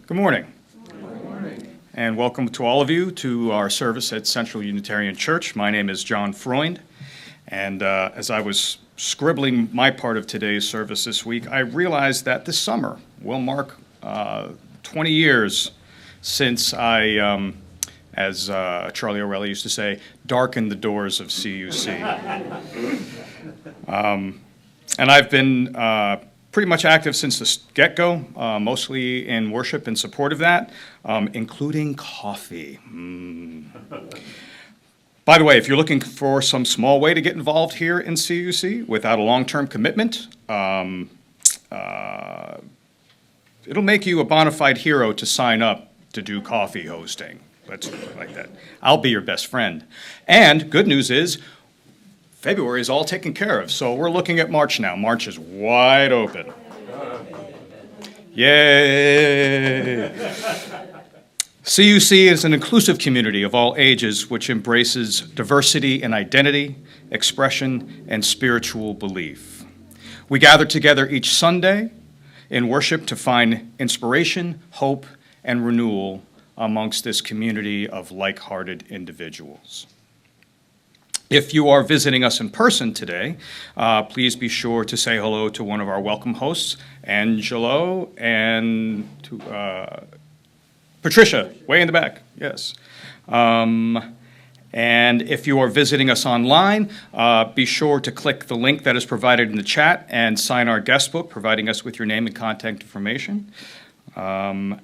Good morning. Good morning. And welcome to all of you to our service at Central Unitarian Church. My name is John Freund, and as I was scribbling my part of today's service this week, I realized that this summer will mark 20 years since I, as Charlie O'Reilly used to say, darkened the doors of CUC. And I've been pretty much active since the get-go, mostly in worship in support of that, including coffee. By the way, if you're looking for some small way to get involved here in CUC without a long-term commitment, it'll make you a bona fide hero to sign up to do coffee hosting. Let's do it like that. I'll be your best friend. And good news is, February is all taken care of, so we're looking at March now. March is wide open. Yay! CUC is an inclusive community of all ages which embraces diversity in identity, expression, and spiritual belief. We gather together each Sunday in worship to find inspiration, hope, and renewal amongst this community of like-hearted individuals. If you are visiting us in person today, please be sure to say hello to one of our welcome hosts, Angelo, and to Patricia, way in the back, yes. And if you are visiting us online, be sure to click the link that is provided in the chat and sign our guest book, providing us with your name and contact information. And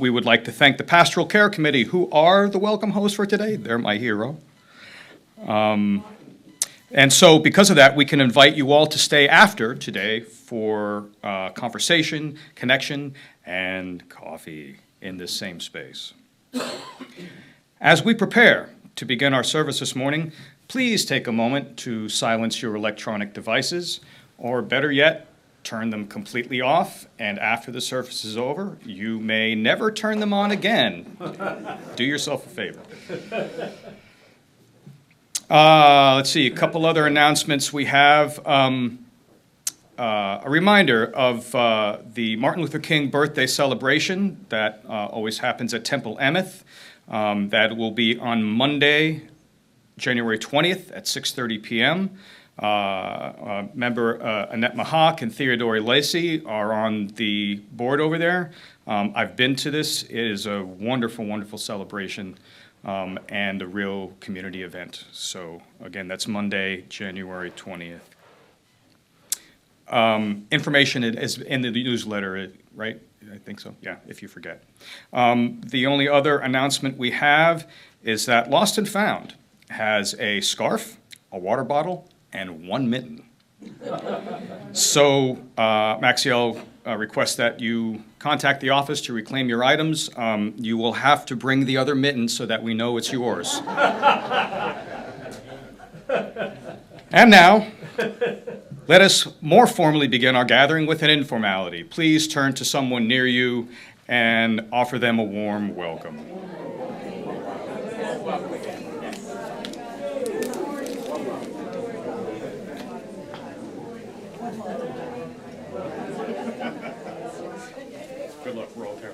we would like to thank the Pastoral Care Committee, who are the welcome hosts for today. They're my hero. And so because of that, we can invite you all to stay after today for conversation, connection, and coffee in this same space. As we prepare to begin our service this morning, please take a moment to silence your electronic devices, or better yet, turn them completely off, and after the service is over, you may never turn them on again. Do yourself a favor. Let's see, a couple other announcements we have. A reminder of the Martin Luther King birthday celebration that always happens at Temple Emeth. That will be on Monday, January 20th at 6:30 p.m. Member Annette Mahawk and Theodore Lacey are on the board over there. I've been to this. It is a wonderful, wonderful celebration. And a real community event. So again, that's Monday, January 20th. Information is in the newsletter, right? I think so, yeah, if you forget. The only other announcement we have is that Lost and Found has a scarf, a water bottle, and one mitten. So Maxiel requests that you contact the office to reclaim your items. You will have to bring the other mitten so that we know it's yours. And now, let us more formally begin our gathering with an informality. Please turn to someone near you and offer them a warm welcome. Good luck, we're all here.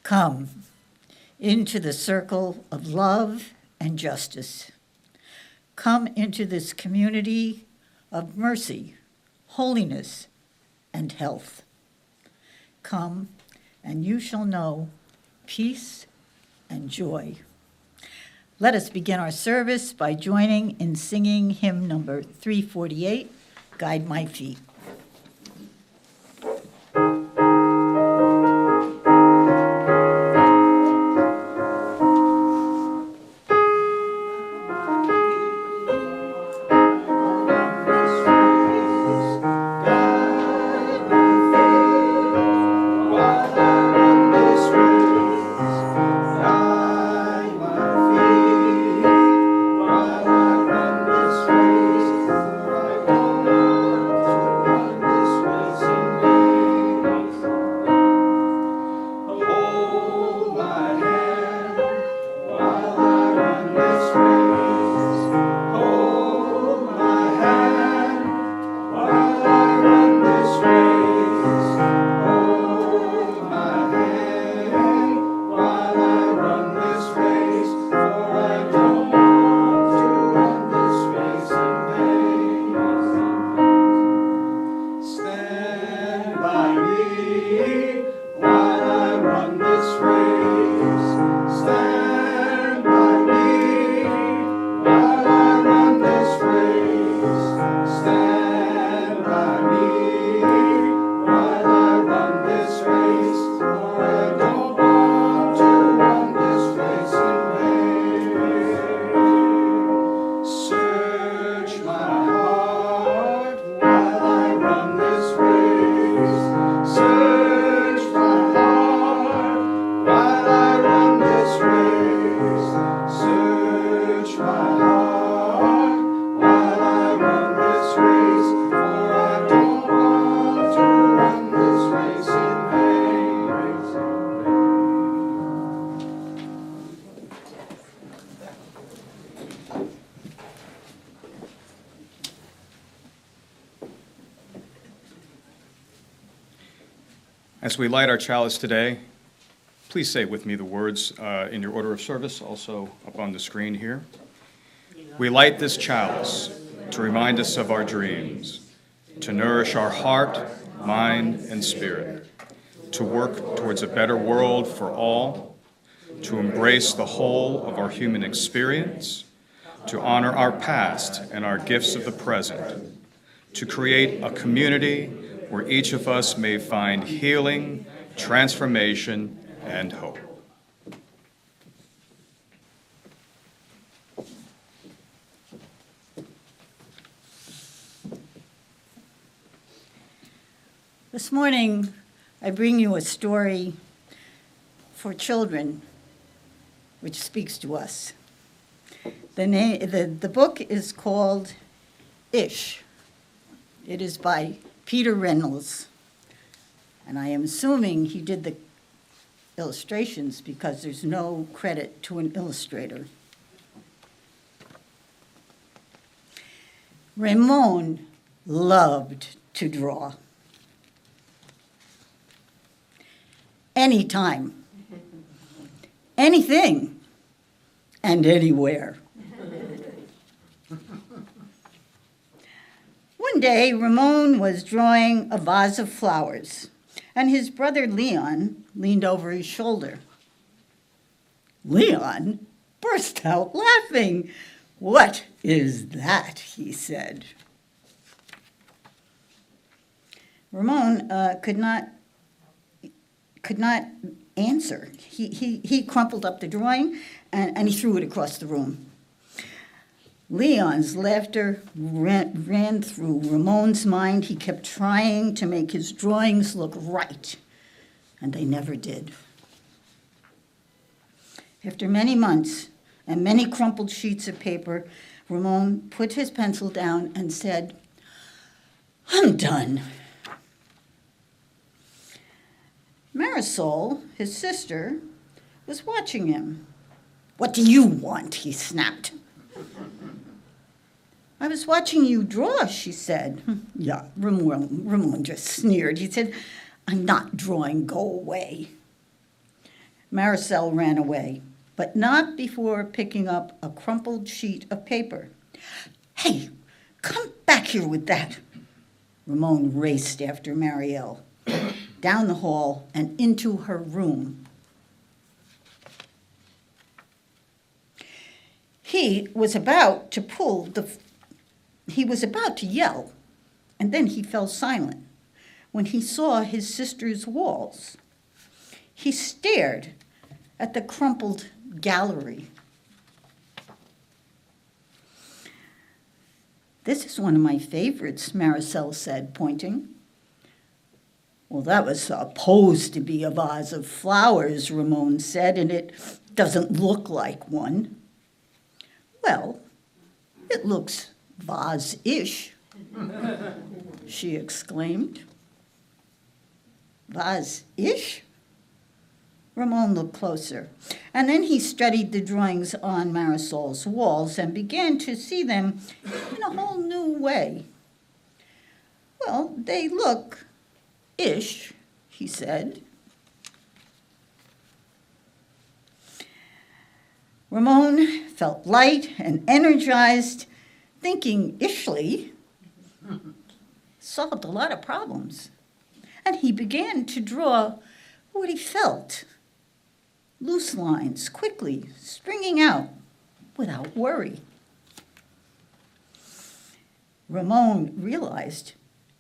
Come into the circle of love and justice. Come into this community of mercy, holiness, and health. Come, and you shall know peace and joy. Let us begin our service by joining in singing hymn number 348, Guide My Feet. As we light our chalice today, please say with me the words in your order of service, also up on the screen here. We light this chalice to remind us of our dreams, to nourish our heart, mind, and spirit, to work towards a better world for all, to embrace the whole of our human experience, to honor our past and our gifts of the present, to create a community where each of us may find healing, transformation, and hope. This morning, I bring you a story for children, which speaks to us. The book is called Ish. It is by Peter Reynolds, and I am assuming he did the illustrations because there's no credit to an illustrator. Ramon loved to draw. Anytime, anything, and anywhere. One day, Ramon was drawing a vase of flowers, and his brother Leon leaned over his shoulder. Leon burst out laughing. "What is that?" he said. Ramon could not answer. He crumpled up the drawing and he threw it across the room. Leon's laughter ran through Ramon's mind. He kept trying to make his drawings look right, and they never did. After many months and many crumpled sheets of paper, Ramon put his pencil down and said, "I'm done." Marisol, his sister, was watching him. "What do you want?" he snapped. "I was watching you draw," she said. Yeah, Ramon just sneered. He said, "I'm not drawing, go away." Marisol ran away, but not before picking up a crumpled sheet of paper. "Hey, come back here with that." Ramon raced after Marielle, down the hall and into her room. He was about to yell, and then he fell silent when he saw his sister's walls. He stared at the crumpled gallery. "This is one of my favorites," Marisol said, pointing. "Well, that was supposed to be a vase of flowers," Ramon said, "and it doesn't look like one." "Well, it looks vase-ish," she exclaimed. "Vase-ish?" Ramon looked closer, and then he studied the drawings on Marisol's walls and began to see them in a whole new way. "Well, they look ish," he said. Ramon felt light and energized. Thinking ishly solved a lot of problems. And he began to draw what he felt. Loose lines, quickly, springing out without worry. Ramon realized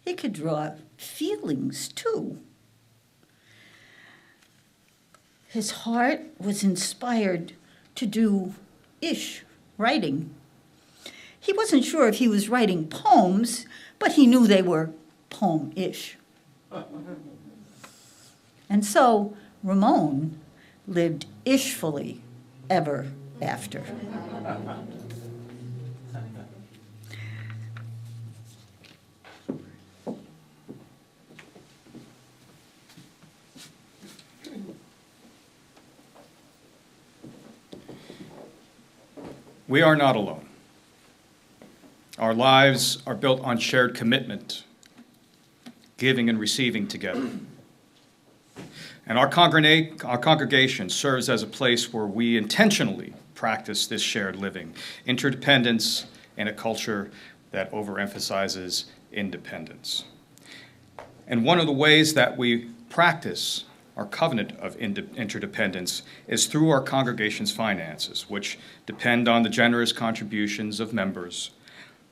he could draw feelings too. His heart was inspired to do ish writing. He wasn't sure if he was writing poems, but he knew they were poem-ish. And so Ramon lived ishfully ever after. We are not alone. Our lives are built on shared commitment, giving and receiving together. And our congregation serves as a place where we intentionally practice this shared living, interdependence in a culture that overemphasizes independence. And one of the ways that we practice our covenant of interdependence is through our congregation's finances, which depend on the generous contributions of members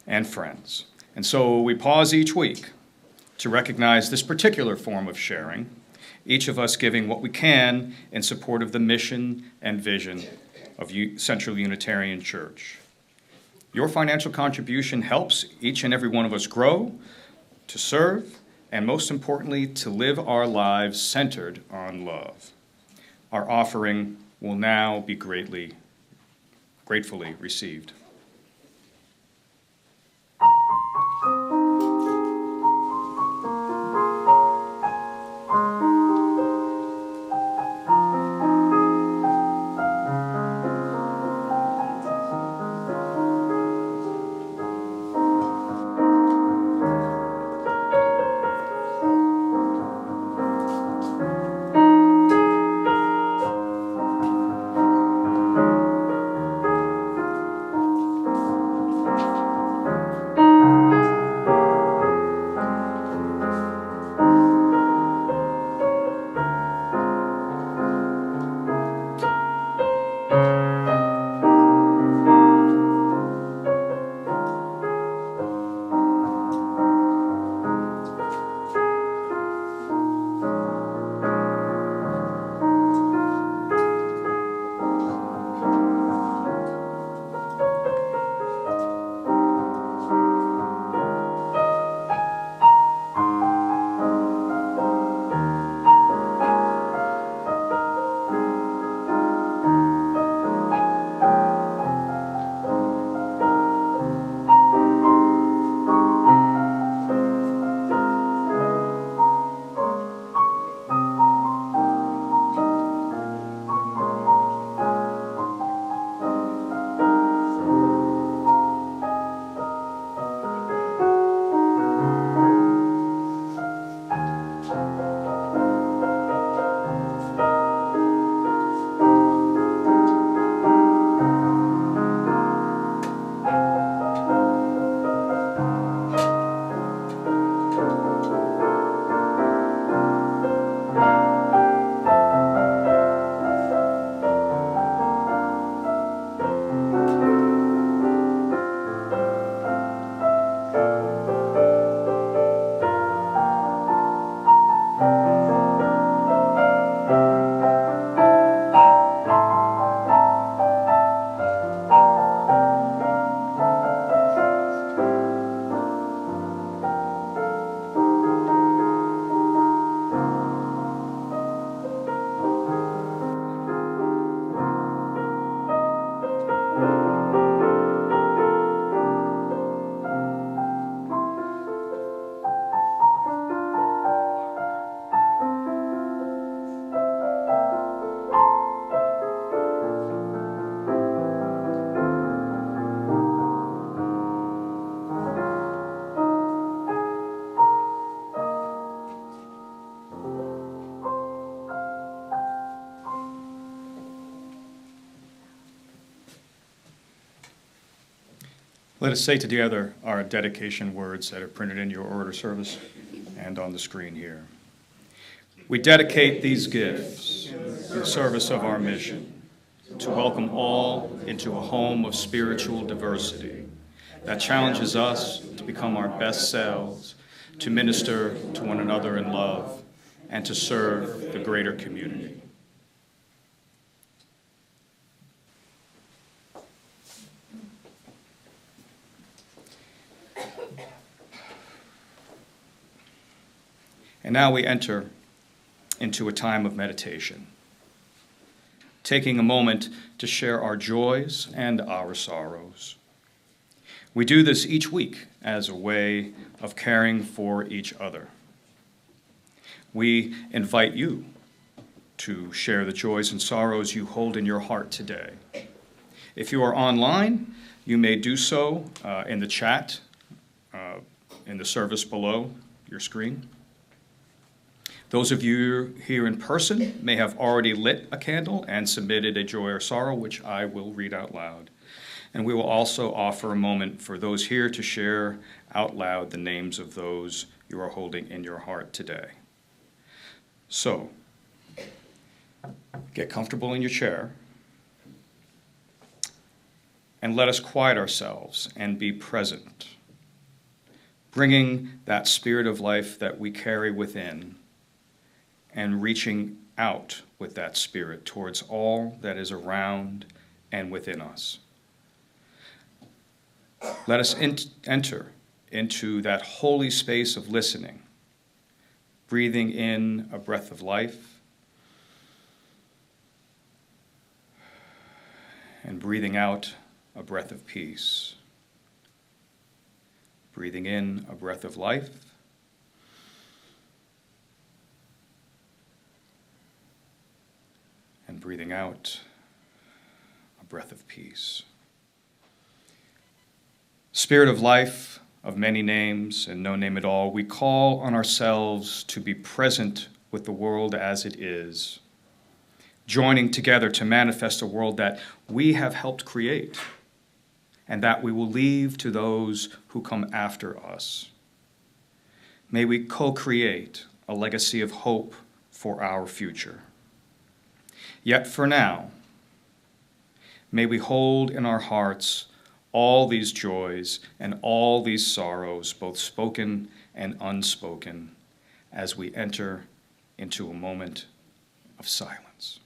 and friends. And so we pause each week to recognize this particular form of sharing, each of us giving what we can in support of the mission and vision of Central Unitarian Church. Your financial contribution helps each and every one of us grow, to serve, and most importantly, to live our lives centered on love. Our offering will now be gratefully received. Let us say together our dedication words that are printed in your order service and on the screen here. We dedicate these gifts in service of our mission, to welcome all into a home of spiritual diversity that challenges us to become our best selves, to minister to one another in love, and to serve the greater community. And now we enter into a time of meditation, taking a moment to share our joys and our sorrows. We do this each week as a way of caring for each other. We invite you to share the joys and sorrows you hold in your heart today. If you are online, you may do so in the chat in the service below your screen. Those of you here in person may have already lit a candle and submitted a joy or sorrow, which I will read out loud. And we will also offer a moment for those here to share out loud the names of those you are holding in your heart today. So, get comfortable in your chair, and let us quiet ourselves and be present, bringing that spirit of life that we carry within and reaching out with that spirit towards all that is around and within us. Let us enter into that holy space of listening, breathing in a breath of life and breathing out a breath of peace. Breathing in a breath of life and breathing out a breath of peace. Spirit of life, of many names and no name at all, we call on ourselves to be present with the world as it is, joining together to manifest a world that we have helped create and that we will leave to those who come after us. May we co-create a legacy of hope for our future. Yet for now, may we hold in our hearts all these joys and all these sorrows, both spoken and unspoken, as we enter into a moment of silence.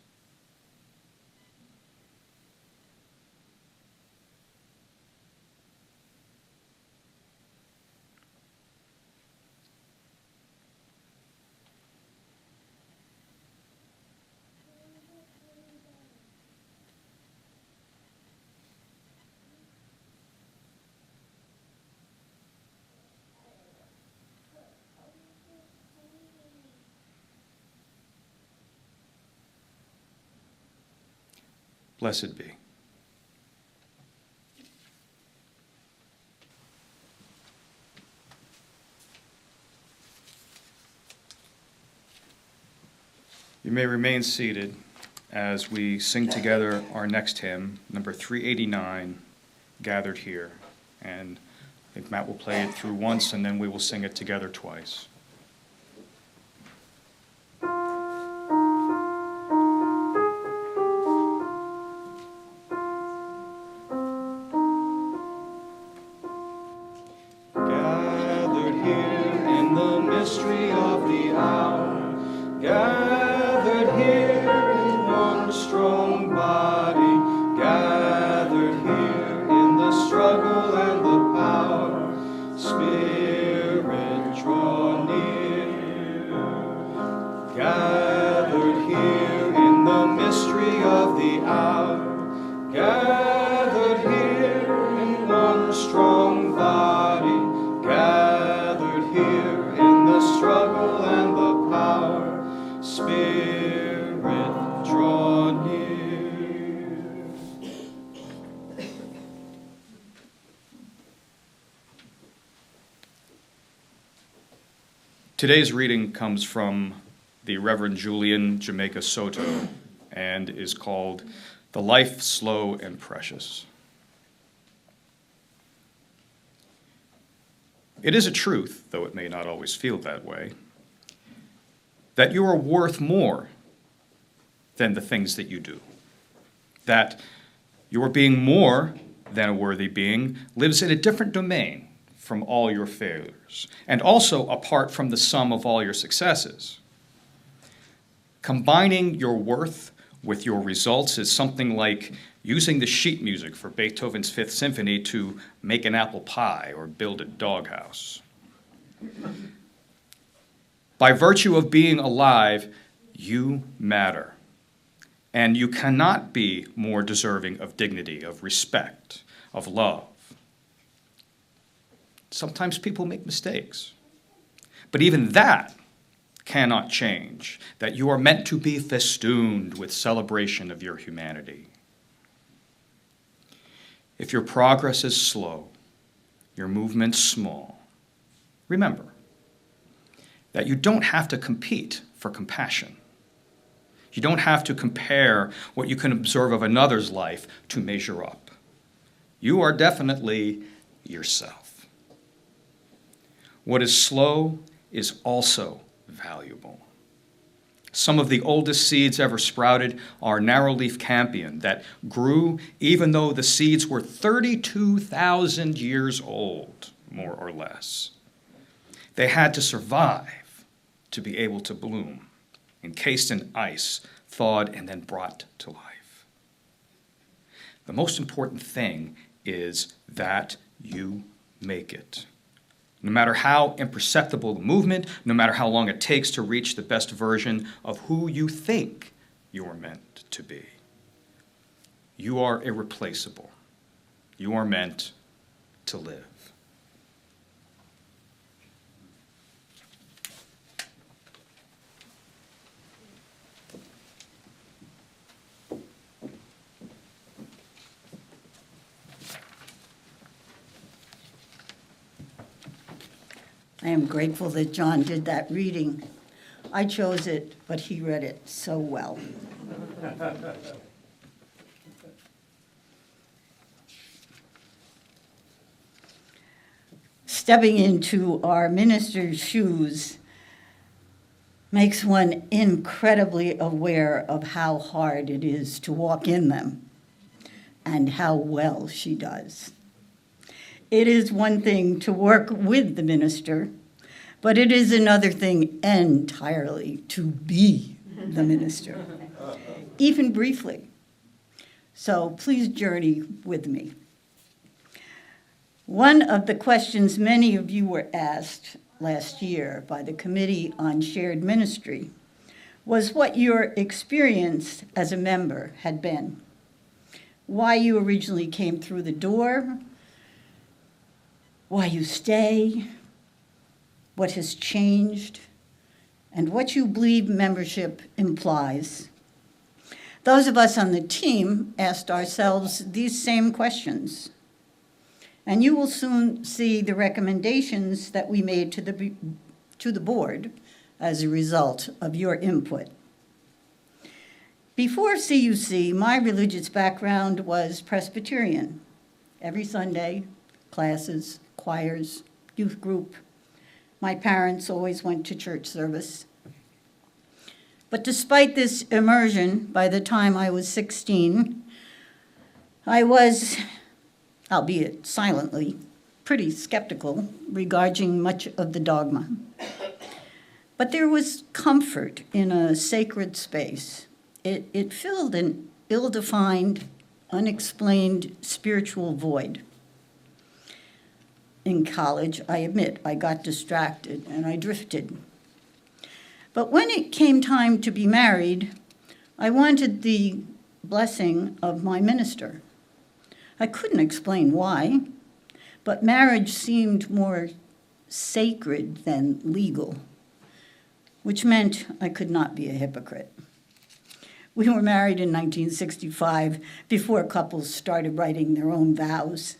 Blessed be. You may remain seated as we sing together our next hymn, number 389, Gathered Here. And I think Matt will play it through once, and then we will sing it together twice. Today's reading comes from the Reverend Julian Jamaica Soto and is called The Life Slow and Precious. It is a truth, though it may not always feel that way, that you are worth more than the things that you do. That your being more than a worthy being lives in a different domain from all your failures, and also apart from the sum of all your successes. Combining your worth with your results is something like using the sheet music for Beethoven's Fifth Symphony to make an apple pie or build a doghouse. By virtue of being alive, you matter, and you cannot be more deserving of dignity, of respect, of love. Sometimes people make mistakes, but even that cannot change, that you are meant to be festooned with celebration of your humanity. If your progress is slow, your movement small, remember, that you don't have to compete for compassion. You don't have to compare what you can observe of another's life to measure up. You are definitely yourself. What is slow is also valuable. Some of the oldest seeds ever sprouted are narrow-leaf campion that grew even though the seeds were 32,000 years old, more or less. They had to survive to be able to bloom, encased in ice, thawed, and then brought to life. The most important thing is that you make it. No matter how imperceptible the movement, no matter how long it takes to reach the best version of who you think you're meant to be. You are irreplaceable. You are meant to live. I am grateful that John did that reading. I chose it, but he read it so well. Stepping into our minister's shoes makes one incredibly aware of how hard it is to walk in them and how well she does. It is one thing to work with the minister, but it is another thing entirely to be the minister, even briefly. So please journey with me. One of the questions many of you were asked last year by the Committee on Shared Ministry was what your experience as a member had been, why you originally came through the door, why you stay, what has changed, and what you believe membership implies. Those of us on the team asked ourselves these same questions, and you will soon see the recommendations that we made to the board as a result of your input. Before CUC, my religious background was Presbyterian. Every Sunday, classes, choirs, youth group. My parents always went to church service. But despite this immersion, by the time I was 16, I was, albeit silently, pretty skeptical regarding much of the dogma. But there was comfort in a sacred space. It filled an ill-defined, unexplained spiritual void. In college, I admit, I got distracted and I drifted. But when it came time to be married, I wanted the blessing of my minister. I couldn't explain why, but marriage seemed more sacred than legal, which meant I could not be a hypocrite. We were married in 1965, before couples started writing their own vows.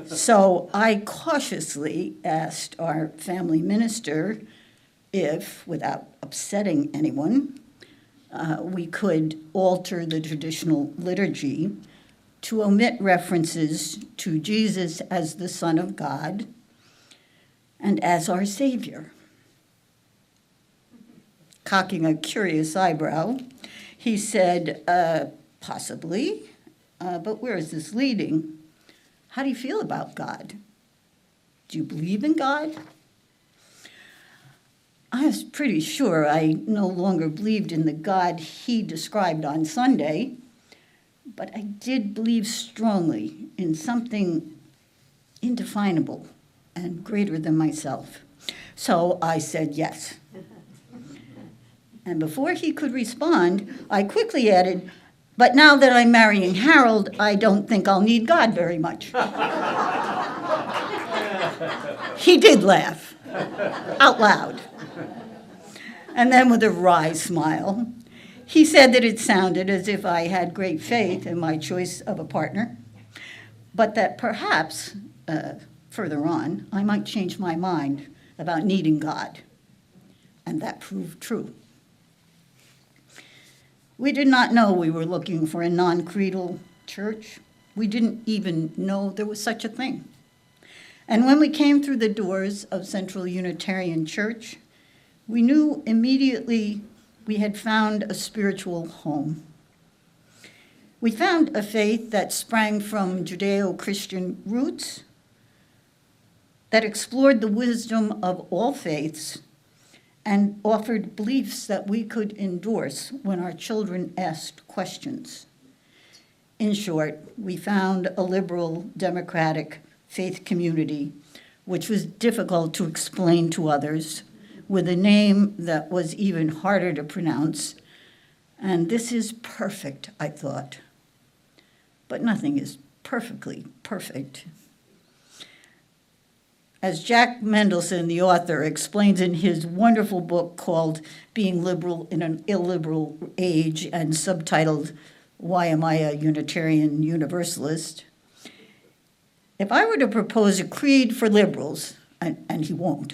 So I cautiously asked our family minister if, without upsetting anyone, we could alter the traditional liturgy to omit references to Jesus as the Son of God and as our Savior. Cocking a curious eyebrow, he said, possibly, but where is this leading? How do you feel about God? Do you believe in God? I was pretty sure I no longer believed in the God he described on Sunday, but I did believe strongly in something indefinable and greater than myself. So I said yes. And before he could respond, I quickly added, but now that I'm marrying Harold, I don't think I'll need God very much. He did laugh, out loud. And then with a wry smile, he said that it sounded as if I had great faith in my choice of a partner, but that perhaps, further on, I might change my mind about needing God. and that proved true. We did not know we were looking for a non-creedal church. We didn't even know there was such a thing. And when we came through the doors of Central Unitarian Church, we knew immediately we had found a spiritual home. We found a faith that sprang from Judeo-Christian roots, that explored the wisdom of all faiths, and offered beliefs that we could endorse when our children asked questions. In short, we found a liberal, democratic faith community, which was difficult to explain to others, with a name that was even harder to pronounce. And this is perfect, I thought. But nothing is perfectly perfect. As Jack Mendelson, the author, explains in his wonderful book called Being Liberal in an Illiberal Age and subtitled, Why Am I a Unitarian Universalist? If I were to propose a creed for liberals, and he won't,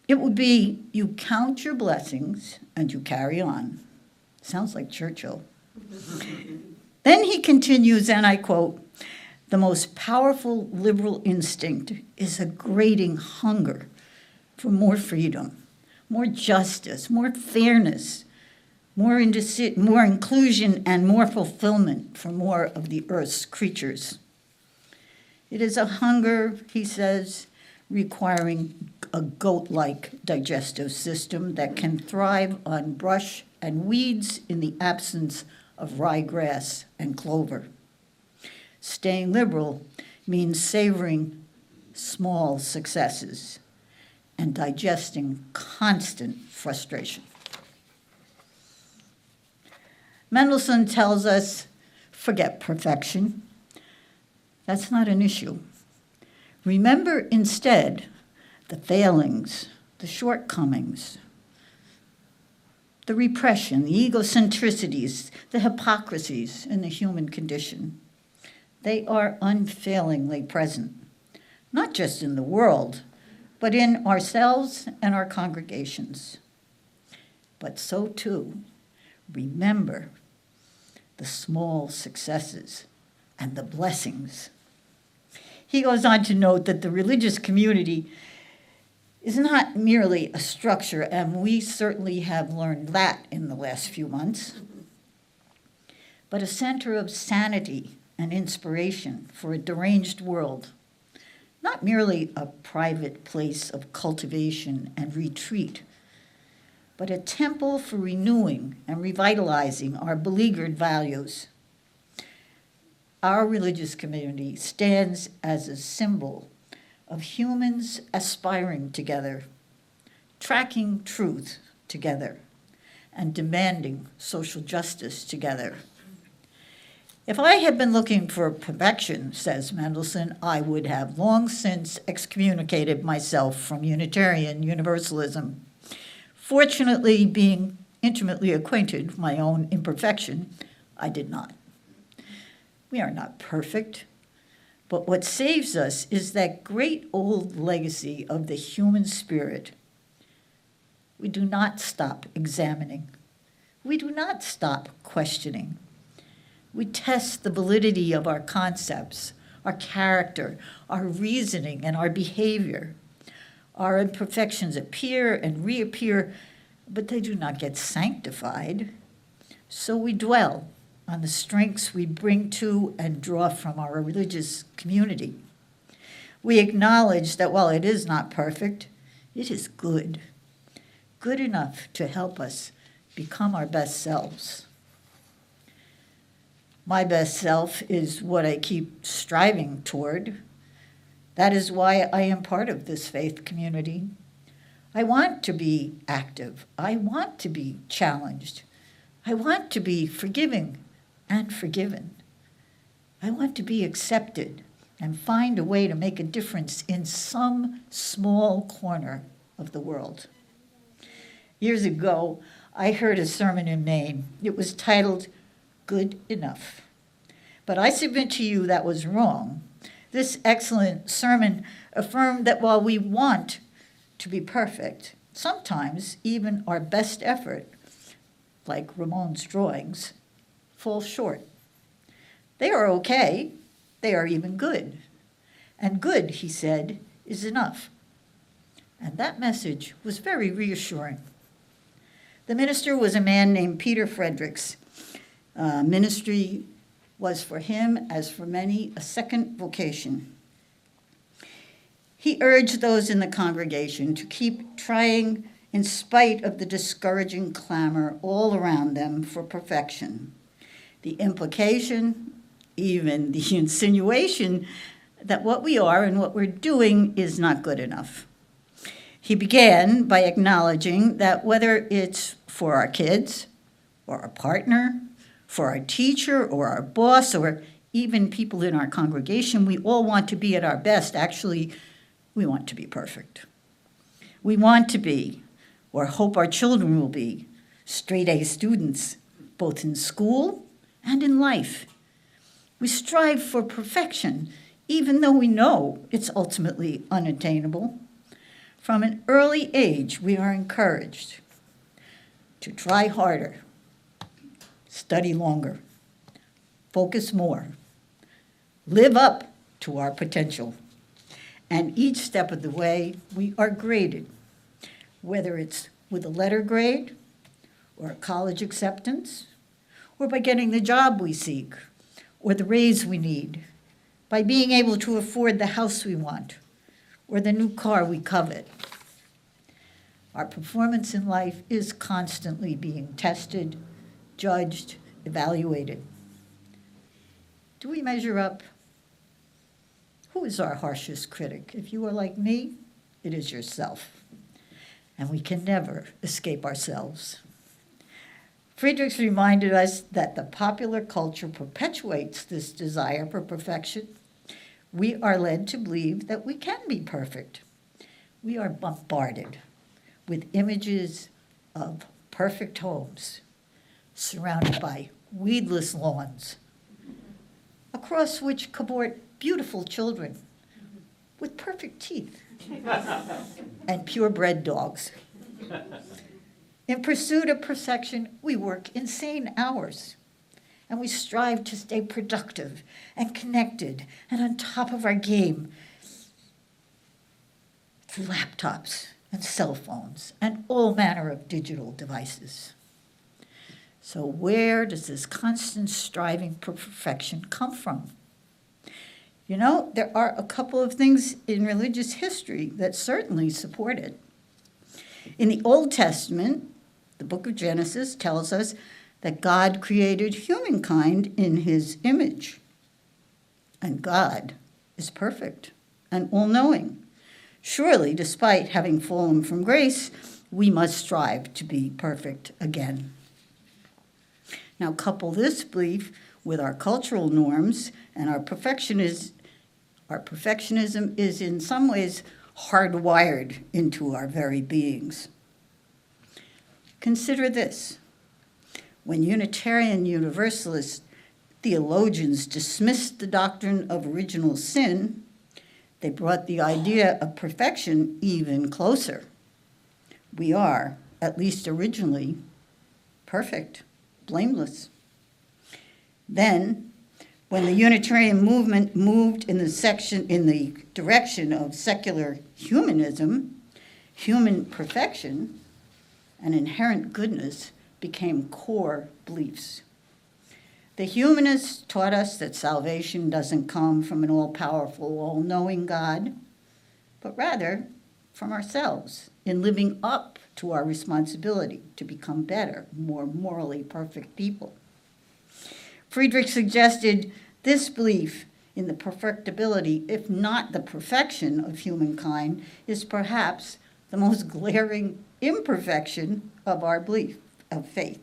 it would be, you count your blessings and you carry on. Sounds like Churchill. Then he continues, and I quote, the most powerful liberal instinct is a grating hunger for more freedom, more justice, more fairness, more inclusion, and more fulfillment for more of the earth's creatures. It is a hunger, he says, requiring a goat-like digestive system that can thrive on brush and weeds in the absence of ryegrass and clover. Staying liberal means savoring small successes and digesting constant frustration. Mendelson tells us, forget perfection. That's not an issue. Remember instead the failings, the shortcomings, the repression, the egocentricities, the hypocrisies in the human condition. They are unfailingly present, not just in the world, but in ourselves and our congregations. But so too, remember the small successes and the blessings. He goes on to note that the religious community is not merely a structure, and we certainly have learned that in the last few months, but a center of sanity and inspiration for a deranged world, not merely a private place of cultivation and retreat, but a temple for renewing and revitalizing our beleaguered values. Our religious community stands as a symbol of humans aspiring together, tracking truth together, and demanding social justice together. If I had been looking for perfection, says Mendelson, I would have long since excommunicated myself from Unitarian Universalism. Fortunately, being intimately acquainted with my own imperfection, I did not. We are not perfect, but what saves us is that great old legacy of the human spirit. We do not stop examining. We do not stop questioning. We test the validity of our concepts, our character, our reasoning, and our behavior. Our imperfections appear and reappear, but they do not get sanctified. So we dwell on the strengths we bring to and draw from our religious community. We acknowledge that while it is not perfect, it is good enough to help us become our best selves. My best self is what I keep striving toward. That is why I am part of this faith community. I want to be active. I want to be challenged. I want to be forgiving and forgiven. I want to be accepted and find a way to make a difference in some small corner of the world. Years ago, I heard a sermon in Maine. It was titled, Good Enough. But I submit to you that was wrong. This excellent sermon affirmed that while we want to be perfect, Sometimes even our best effort, like Ramon's drawings, falls short. They are okay. They are even good. And good, he said, is enough. And that message was very reassuring. The minister was a man named Peter Fredericks. Ministry was for him, as for many, a second vocation. He urged those in the congregation to keep trying in spite of the discouraging clamor all around them for perfection. The implication, even the insinuation, that what we are and what we're doing is not good enough. He began by acknowledging that whether it's for our kids, or our partner, for our teacher, or our boss, or even people in our congregation, we all want to be at our best. Actually, we want to be perfect. We want to be, or hope our children will be, straight-A students, both in school and in life. We strive for perfection, even though we know it's ultimately unattainable. From an early age, we are encouraged to try harder, study longer, focus more, live up to our potential. And each step of the way, we are graded, whether it's with a letter grade, or a college acceptance, or by getting the job we seek, or the raise we need, by being able to afford the house we want, or the new car we covet. Our performance in life is constantly being tested, judged, evaluated. Do we measure up? Who is our harshest critic? If you are like me, it is yourself. And we can never escape ourselves. Friedrichs reminded us that the popular culture perpetuates this desire for perfection. We are led to believe that we can be perfect. We are bombarded with images of perfect homes, surrounded by weedless lawns, across which cavort beautiful children with perfect teeth and purebred dogs. In pursuit of perfection, we work insane hours, and we strive to stay productive and connected and on top of our game through laptops and cell phones and all manner of digital devices. So where does this constant striving for perfection come from? You know, there are a couple of things in religious history that certainly support it. In the Old Testament, the book of Genesis tells us that God created humankind in his image. And God is perfect and all-knowing. Surely, despite having fallen from grace, we must strive to be perfect again. Now, couple this belief with our cultural norms, and our perfectionism is in some ways hardwired into our very beings. Consider this. When Unitarian Universalist theologians dismissed the doctrine of original sin, they brought the idea of perfection even closer. We are, at least originally, perfect, blameless. Then, when the Unitarian movement moved in the direction of secular humanism, human perfection and inherent goodness became core beliefs. The humanists taught us that salvation doesn't come from an all-powerful, all-knowing God, but rather from ourselves in living up to our responsibility to become better, more morally perfect people. Friedrich suggested this belief in the perfectibility, if not the perfection of humankind, is perhaps the most glaring imperfection of our belief, of faith.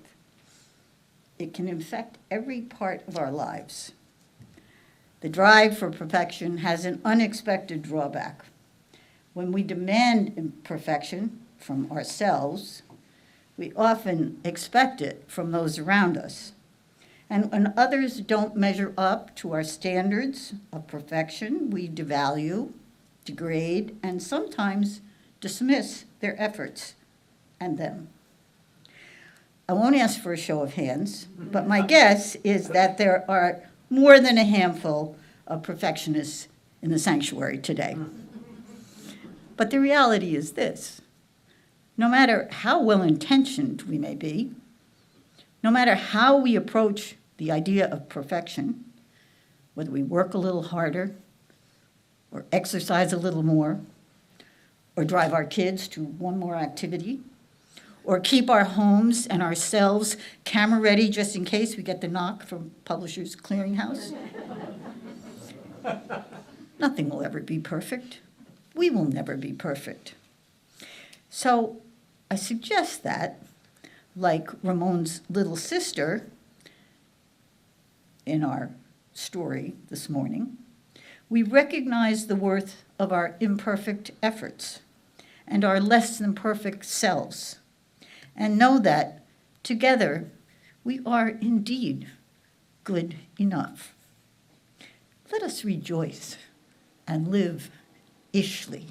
It can infect every part of our lives. The drive for perfection has an unexpected drawback. When we demand perfection from ourselves, we often expect it from those around us. And when others don't measure up to our standards of perfection, we devalue, degrade, and sometimes dismiss their efforts and them. I won't ask for a show of hands, but my guess is that there are more than a handful of perfectionists in the sanctuary today. But the reality is this: no matter how well-intentioned we may be, no matter how we approach the idea of perfection, whether we work a little harder, or exercise a little more, or drive our kids to one more activity, or keep our homes and ourselves camera ready just in case we get the knock from Publishers Clearinghouse, nothing will ever be perfect. We will never be perfect. So I suggest that, like Ramon's little sister in our story this morning, we recognize the worth of our imperfect efforts and our less than perfect selves, and know that together we are indeed good enough. Let us rejoice and live ishly.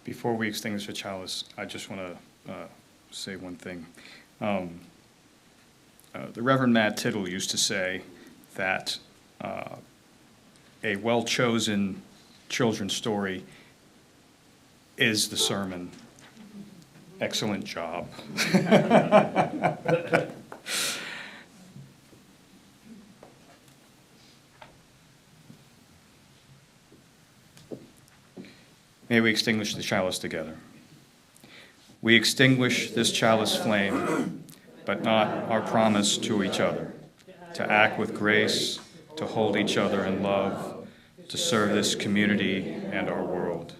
Before we extinguish the chalice, I just want to say one thing. The Reverend Matt Tittle used to say that a well-chosen children's story is the sermon. Excellent job. May we extinguish the chalice together. We extinguish this chalice flame, but not our promise to each other, to act with grace, to hold each other in love, to serve this community and our world.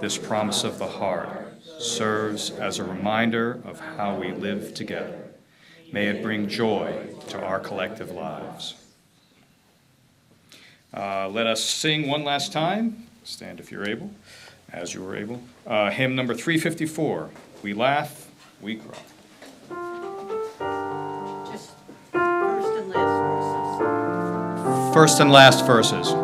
This promise of the heart serves as a reminder of how we live together. May it bring joy to our collective lives. Let us sing one last time. Stand if you're able. As you were able. Hymn number 354, We Laugh, We Cry. Just first and last verses. First and last verses.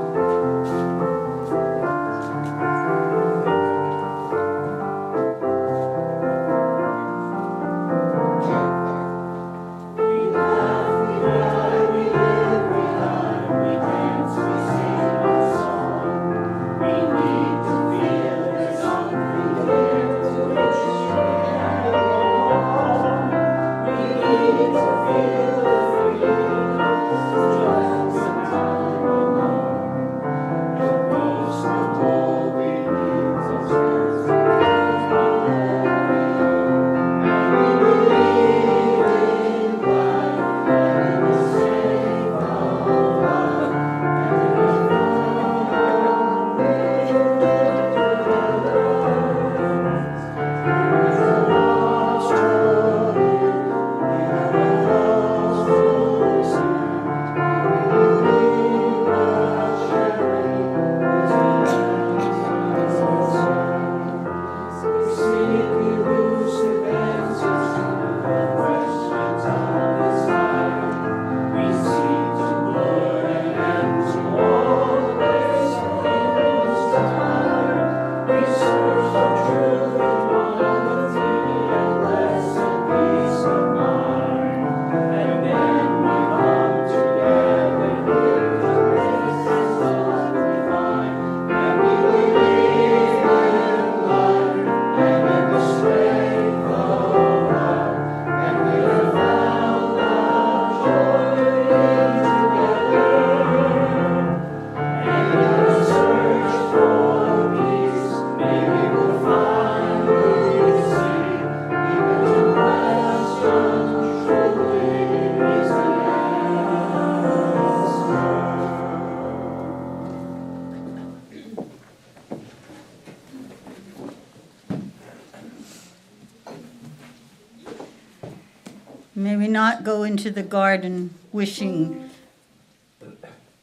not go into the garden wishing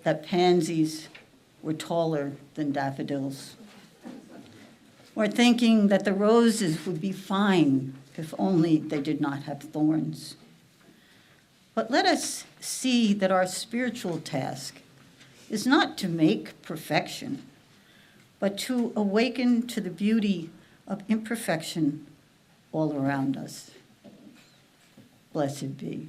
that pansies were taller than daffodils, or thinking that the roses would be fine if only they did not have thorns. But let us see that our spiritual task is not to make perfection, but to awaken to the beauty of imperfection all around us. Blessed be.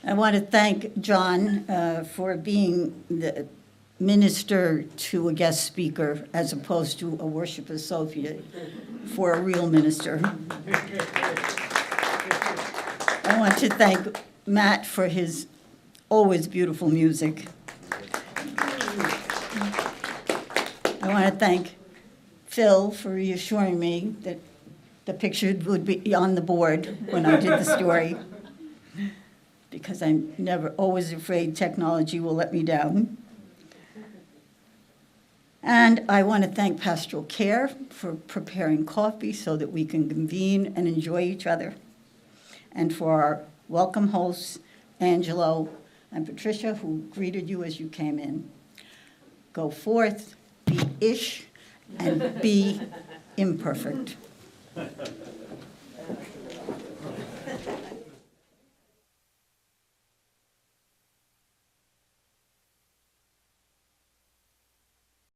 I want to thank John for being the minister to a guest speaker as opposed to a worship associate for a real minister. I want to thank Matt for his always beautiful music. I want to thank Phil for reassuring me that the picture would be on the board when I did the story, because I'm never always afraid technology will let me down. And I want to thank Pastoral Care for preparing coffee so that we can convene and enjoy each other. And for our welcome hosts, Angelo and Patricia, who greeted you as you came in. Go forth, be ish, and be imperfect.